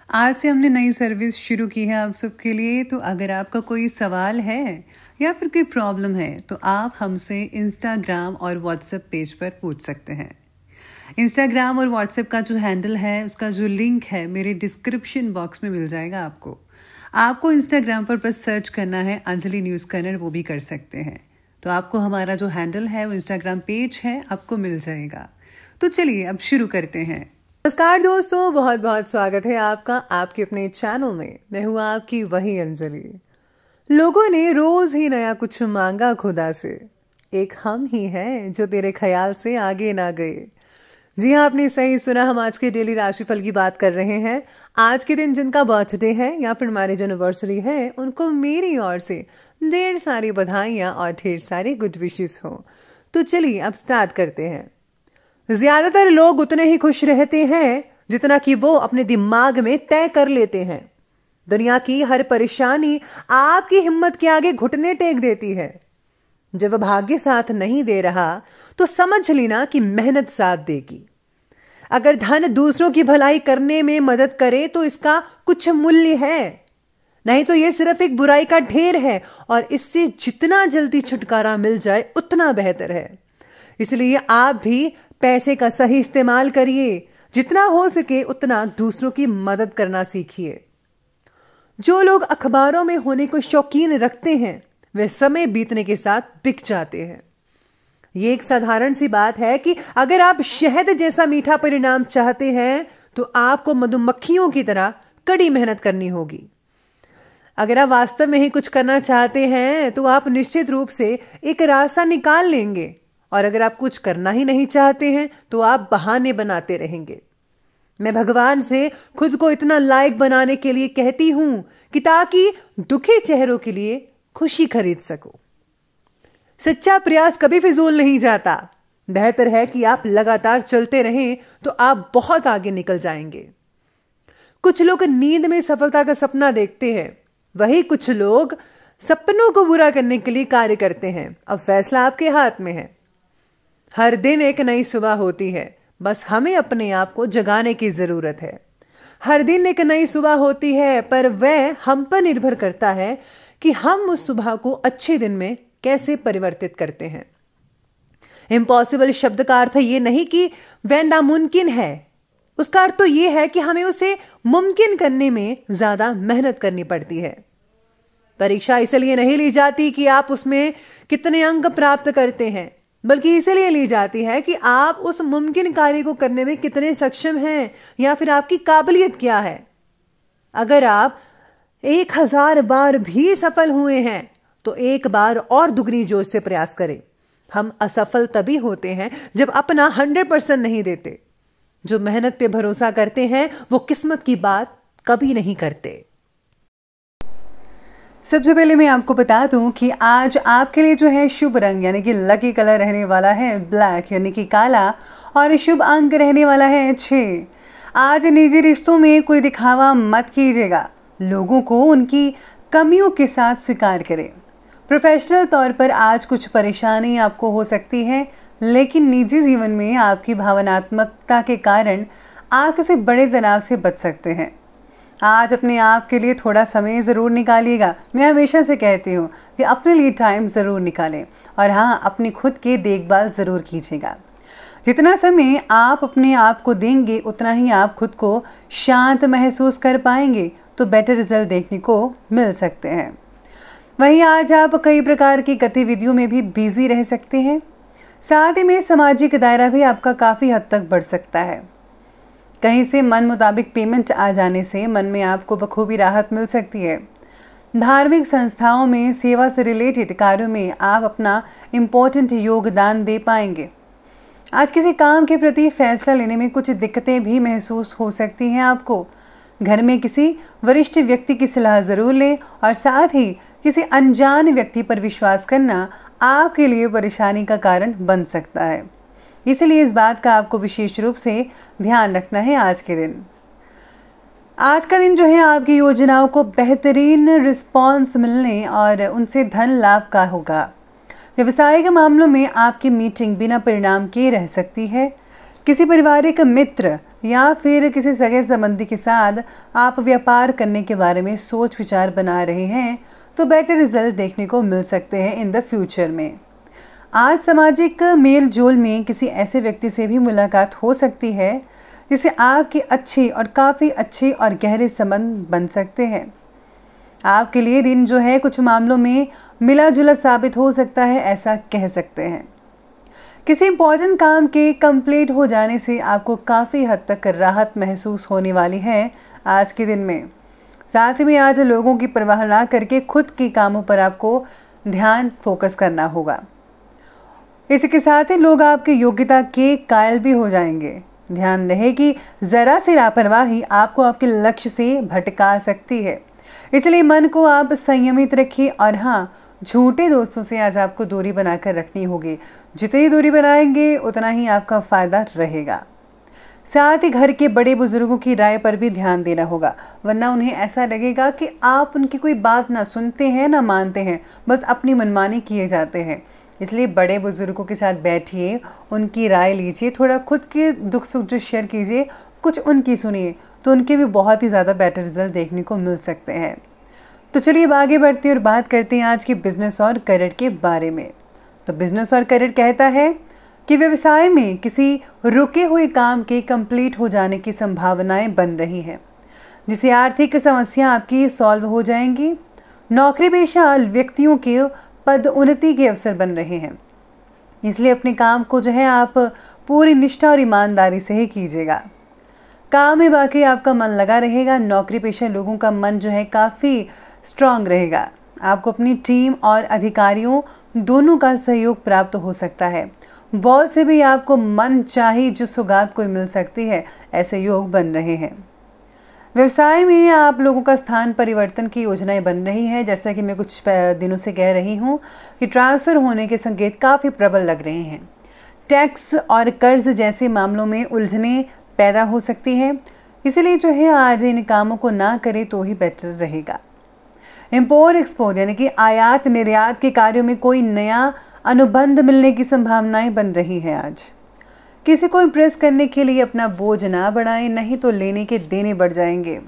आज से हमने नई सर्विस शुरू की है आप सबके लिए। तो अगर आपका कोई सवाल है या फिर कोई प्रॉब्लम है तो आप हमसे इंस्टाग्राम और व्हाट्सएप पेज पर पूछ सकते हैं। इंस्टाग्राम और व्हाट्सएप का जो हैंडल है उसका जो लिंक है मेरे डिस्क्रिप्शन बॉक्स में मिल जाएगा। आपको इंस्टाग्राम पर बस सर्च करना है अंजलि न्यूज़ कन्नड़, वो भी कर सकते हैं। तो आपको हमारा जो हैंडल है वो इंस्टाग्राम पेज है, आपको मिल जाएगा। तो चलिए अब शुरू करते हैं। नमस्कार दोस्तों, बहुत बहुत स्वागत है आपका आपके अपने चैनल में। मैं हूँ आपकी वही अंजलि। लोगों ने रोज ही नया कुछ मांगा खुदा से, एक हम ही हैं जो तेरे ख्याल से आगे ना गए। जी हाँ, आपने सही सुना। हम आज के डेली राशिफल की बात कर रहे हैं। आज के दिन जिनका बर्थडे है या फिर मैरिज एनिवर्सरी है, उनको मेरी ओर से ढेर सारी बधाइयाँ और ढेर सारी गुड विशेस हो। तो चलिए अब स्टार्ट करते हैं। ज्यादातर लोग उतने ही खुश रहते हैं जितना कि वो अपने दिमाग में तय कर लेते हैं। दुनिया की हर परेशानी आपकी हिम्मत के आगे घुटने टेक देती है। जब भाग्य साथ नहीं दे रहा तो समझ लेना कि मेहनत साथ देगी। अगर धन दूसरों की भलाई करने में मदद करे तो इसका कुछ मूल्य है, नहीं तो यह सिर्फ एक बुराई का ढेर है और इससे जितना जल्दी छुटकारा मिल जाए उतना बेहतर है। इसलिए आप भी पैसे का सही इस्तेमाल करिए, जितना हो सके उतना दूसरों की मदद करना सीखिए। जो लोग अखबारों में होने को शौकीन रखते हैं वे समय बीतने के साथ बिक जाते हैं। ये एक साधारण सी बात है कि अगर आप शहद जैसा मीठा परिणाम चाहते हैं तो आपको मधुमक्खियों की तरह कड़ी मेहनत करनी होगी। अगर आप वास्तव में ही कुछ करना चाहते हैं तो आप निश्चित रूप से एक रास्ता निकाल लेंगे, और अगर आप कुछ करना ही नहीं चाहते हैं तो आप बहाने बनाते रहेंगे। मैं भगवान से खुद को इतना लायक बनाने के लिए कहती हूं कि ताकि दुखी चेहरों के लिए खुशी खरीद सको। सच्चा प्रयास कभी फिजूल नहीं जाता। बेहतर है कि आप लगातार चलते रहें तो आप बहुत आगे निकल जाएंगे। कुछ लोग नींद में सफलता का सपना देखते हैं, वही कुछ लोग सपनों को पूरा करने के लिए कार्य करते हैं। अब फैसला आपके हाथ में है। हर दिन एक नई सुबह होती है, बस हमें अपने आप को जगाने की जरूरत है। हर दिन एक नई सुबह होती है, पर वह हम पर निर्भर करता है कि हम उस सुबह को अच्छे दिन में कैसे परिवर्तित करते हैं। इम्पॉसिबल शब्द का अर्थ ये नहीं कि वह नामुमकिन है, उसका अर्थ तो यह है कि हमें उसे मुमकिन करने में ज्यादा मेहनत करनी पड़ती है। परीक्षा इसलिए नहीं ली जाती कि आप उसमें कितने अंक प्राप्त करते हैं, बल्कि इसलिए ली जाती है कि आप उस मुमकिन कार्य को करने में कितने सक्षम हैं या फिर आपकी काबिलियत क्या है। अगर आप 1000 बार भी सफल हुए हैं तो एक बार और दुगनी जोश से प्रयास करें। हम असफल तभी होते हैं जब अपना 100% नहीं देते। जो मेहनत पे भरोसा करते हैं वो किस्मत की बात कभी नहीं करते। सबसे पहले मैं आपको बता दूं कि आज आपके लिए जो है शुभ रंग यानी कि लकी कलर रहने वाला है ब्लैक यानी कि काला, और शुभ अंक रहने वाला है 6। आज निजी रिश्तों में कोई दिखावा मत कीजिएगा। लोगों को उनकी कमियों के साथ स्वीकार करें। प्रोफेशनल तौर पर आज कुछ परेशानी आपको हो सकती है, लेकिन निजी जीवन में आपकी भावनात्मकता के कारण आप किसी बड़े तनाव से बच सकते हैं। आज अपने आप के लिए थोड़ा समय ज़रूर निकालिएगा। मैं हमेशा से कहती हूँ कि अपने लिए टाइम ज़रूर निकालें, और हाँ, अपनी खुद की देखभाल ज़रूर कीजिएगा। जितना समय आप अपने आप को देंगे उतना ही आप खुद को शांत महसूस कर पाएंगे, तो बेटर रिजल्ट देखने को मिल सकते हैं। वहीं आज आप कई प्रकार की गतिविधियों में भी बिजी रह सकते हैं। साथ ही में सामाजिक दायरा भी आपका काफ़ी हद तक बढ़ सकता है। कहीं से मन मुताबिक पेमेंट आ जाने से मन में आपको बखूबी राहत मिल सकती है। धार्मिक संस्थाओं में सेवा से रिलेटेड कार्यों में आप अपना इम्पोर्टेंट योगदान दे पाएंगे। आज किसी काम के प्रति फैसला लेने में कुछ दिक्कतें भी महसूस हो सकती हैं आपको। घर में किसी वरिष्ठ व्यक्ति की सलाह ज़रूर लें, और साथ ही किसी अनजान व्यक्ति पर विश्वास करना आपके लिए परेशानी का कारण बन सकता है। इसलिए इस बात का आपको विशेष रूप से ध्यान रखना है। आज का दिन जो है आपकी योजनाओं को बेहतरीन रिस्पॉन्स मिलने और उनसे धन लाभ का होगा। व्यवसायिक मामलों में आपकी मीटिंग बिना परिणाम के रह सकती है। किसी पारिवारिक मित्र या फिर किसी सगे संबंधी के साथ आप व्यापार करने के बारे में सोच विचार बना रहे हैं तो बेटर रिजल्ट देखने को मिल सकते हैं इन द फ्यूचर में। आज सामाजिक मेल जोल में किसी ऐसे व्यक्ति से भी मुलाकात हो सकती है जिससे आपके अच्छे और काफ़ी अच्छे और गहरे संबंध बन सकते हैं। आपके लिए दिन जो है कुछ मामलों में मिला जुला साबित हो सकता है, ऐसा कह सकते हैं। किसी इंपॉर्टेंट काम के कंप्लीट हो जाने से आपको काफ़ी हद तक राहत महसूस होने वाली है आज के दिन में। साथ ही में आज लोगों की परवाह ना करके खुद के कामों पर आपको ध्यान फोकस करना होगा। इसके साथ ही लोग आपकी योग्यता के कायल भी हो जाएंगे। ध्यान रहे कि ज़रा सी लापरवाही आपको आपके लक्ष्य से भटका सकती है, इसलिए मन को आप संयमित रखिए। और हाँ, झूठे दोस्तों से आज आपको दूरी बनाकर रखनी होगी। जितनी दूरी बनाएंगे उतना ही आपका फ़ायदा रहेगा। साथ ही घर के बड़े बुजुर्गों की राय पर भी ध्यान देना होगा, वरना उन्हें ऐसा लगेगा कि आप उनकी कोई बात ना सुनते हैं ना मानते हैं, बस अपनी मनमानी किए जाते हैं। इसलिए बड़े बुजुर्गों के साथ बैठिए, उनकी राय लीजिए, थोड़ा खुद के दुख सुख जो शेयर कीजिए, कुछ उनकी सुनिए, तो उनके भी बहुत ही ज़्यादा बेटर रिजल्ट देखने को मिल सकते हैं। तो चलिए अब आगे बढ़ते हैं और बात करते हैं आज के बिजनेस और करियर के बारे में। तो बिजनेस और करियर कहता है कि व्यवसाय में किसी रुके हुए काम के कंप्लीट हो जाने की संभावनाएं बन रही हैं, जिससे आर्थिक समस्या आपकी सॉल्व हो जाएंगी। नौकरी पेशा व्यक्तियों के पद उन्नति के अवसर बन रहे हैं, इसलिए अपने काम को जो है आप पूरी निष्ठा और ईमानदारी से ही कीजिएगा। काम में बाकी आपका मन लगा रहेगा। नौकरी पेशा लोगों का मन जो है काफ़ी स्ट्रांग रहेगा। आपको अपनी टीम और अधिकारियों दोनों का सहयोग प्राप्त हो सकता है। बॉस से भी आपको मन चाही जो सौगात कोई मिल सकती है, ऐसे योग बन रहे हैं। व्यवसाय में आप लोगों का स्थान परिवर्तन की योजनाएं बन रही हैं। जैसा कि मैं कुछ दिनों से कह रही हूं कि ट्रांसफ़र होने के संकेत काफ़ी प्रबल लग रहे हैं। टैक्स और कर्ज जैसे मामलों में उलझनें पैदा हो सकती है, इसलिए जो है आज इन कामों को ना करें तो ही बेटर रहेगा। इम्पोर्ट एक्सपोर्ट यानी कि आयात निर्यात के कार्यों में कोई नया अनुबंध मिलने की संभावनाएं बन रही है। आज किसी को इम्प्रेस करने के लिए अपना बोझ ना बढ़ाएं, नहीं तो लेने के देने बढ़ जाएंगे।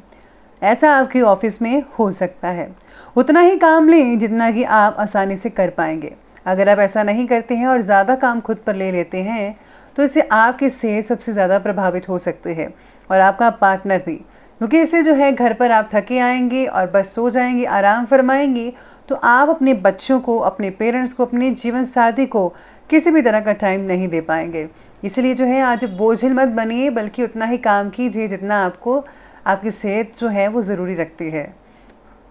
ऐसा आपके ऑफिस में हो सकता है। उतना ही काम लें जितना कि आप आसानी से कर पाएंगे। अगर आप ऐसा नहीं करते हैं और ज़्यादा काम खुद पर ले लेते हैं तो इससे आपकी सेहत सबसे ज़्यादा प्रभावित हो सकते हैं और आपका पार्टनर भी, क्योंकि इससे जो है घर पर आप थके आएंगे और बस सो जाएंगे, आराम फरमाएंगे, तो आप अपने बच्चों को, अपने पेरेंट्स को, अपने जीवन साथी को किसी भी तरह का टाइम नहीं दे पाएंगे। इसलिए जो है आज बोझिल मत बनिए, बल्कि उतना ही काम कीजिए जितना आपको आपकी सेहत जो है वो ज़रूरी रखती है।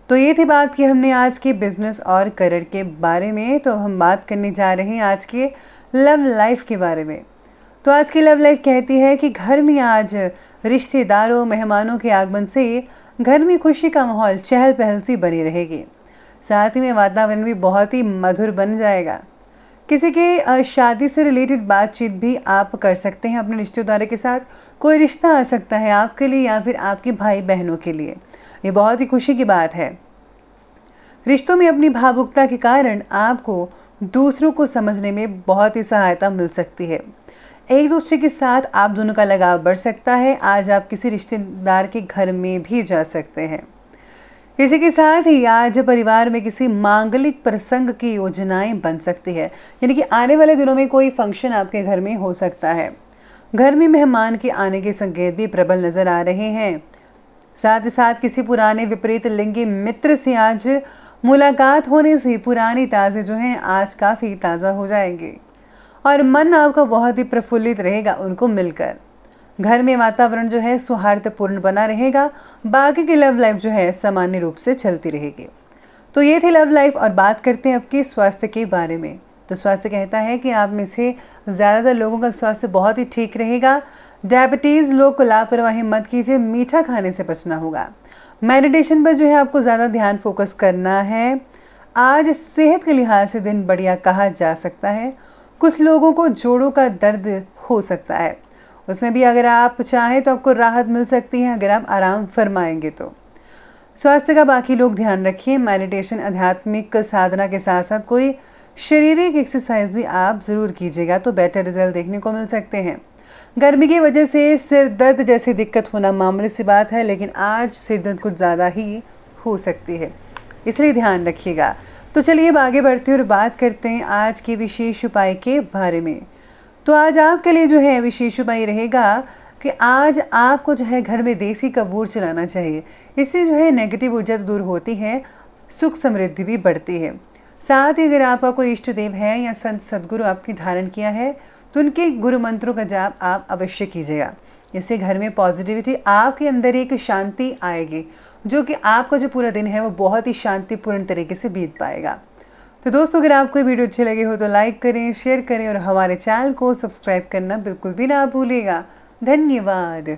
तो ये थी बात कि हमने आज के बिजनेस और करियर के बारे में। तो हम बात करने जा रहे हैं आज के लव लाइफ के बारे में। तो आज की लव लाइफ कहती है कि घर में आज रिश्तेदारों, मेहमानों के आगमन से घर में खुशी का माहौल, चहल पहल सी बनी रहेगी। साथ ही में वातावरण भी बहुत ही मधुर बन जाएगा। किसी के शादी से रिलेटेड बातचीत भी आप कर सकते हैं अपने रिश्तेदारों के साथ। कोई रिश्ता आ सकता है आपके लिए या फिर आपके भाई बहनों के लिए। ये बहुत ही खुशी की बात है। रिश्तों में अपनी भावुकता के कारण आपको दूसरों को समझने में बहुत ही सहायता मिल सकती है। एक दूसरे के साथ आप दोनों का लगाव बढ़ सकता है। आज आप किसी रिश्तेदार के घर में भी जा सकते हैं। इसी के साथ ही आज परिवार में किसी मांगलिक प्रसंग की योजनाएं बन सकती है, यानी कि आने वाले दिनों में कोई फंक्शन आपके घर में हो सकता है। घर में मेहमान के आने के संकेत भी प्रबल नजर आ रहे हैं। साथ ही साथ किसी पुराने विपरीत लिंगी मित्र से आज मुलाकात होने से पुरानी ताज़े जो हैं आज काफ़ी ताज़ा हो जाएंगे और मन आपका बहुत ही प्रफुल्लित रहेगा उनको मिलकर। घर में वातावरण जो है सौहार्दपूर्ण बना रहेगा। बाकी की लव लाइफ जो है सामान्य रूप से चलती रहेगी। तो ये थी लव लाइफ। और बात करते हैं आपके स्वास्थ्य के बारे में। तो स्वास्थ्य कहता है कि आप में से ज़्यादातर लोगों का स्वास्थ्य बहुत ही ठीक रहेगा। डायबिटीज़ लोग को लापरवाही मत कीजिए, मीठा खाने से बचना होगा। मेडिटेशन पर जो है आपको ज़्यादा ध्यान फोकस करना है। आज सेहत के लिहाज से दिन बढ़िया कहा जा सकता है। कुछ लोगों को जोड़ों का दर्द हो सकता है, उसमें भी अगर आप चाहें तो आपको राहत मिल सकती है अगर आप आराम फरमाएंगे तो। स्वास्थ्य का बाकी लोग ध्यान रखिए। मेडिटेशन, आध्यात्मिक साधना के साथ साथ कोई शारीरिक एक्सरसाइज भी आप ज़रूर कीजिएगा तो बेटर रिजल्ट देखने को मिल सकते हैं। गर्मी की वजह से सिर दर्द जैसी दिक्कत होना मामूली सी बात है, लेकिन आज सिर दर्द कुछ ज़्यादा ही हो सकती है, इसलिए ध्यान रखिएगा। तो चलिए अब आगे बढ़ते हैं और बात करते हैं आज के विशेष उपाय के बारे में। तो आज आपके लिए जो है विशेष उपाय रहेगा कि आज आपको जो है घर में देसी कपूर चलाना चाहिए। इससे जो है नेगेटिव ऊर्जा दूर होती है, सुख समृद्धि भी बढ़ती है। साथ ही अगर आपका कोई इष्ट देव है या संत सदगुरु आपने धारण किया है तो उनके गुरु मंत्रों का जाप आप अवश्य कीजिएगा। इससे घर में पॉजिटिविटी, आपके अंदर एक शांति आएगी, जो कि आपका जो पूरा दिन है वो बहुत ही शांतिपूर्ण तरीके से बीत पाएगा। तो दोस्तों, अगर आपको वीडियो अच्छी लगी हो तो लाइक करें, शेयर करें और हमारे चैनल को सब्सक्राइब करना बिल्कुल भी ना भूलिएगा। धन्यवाद।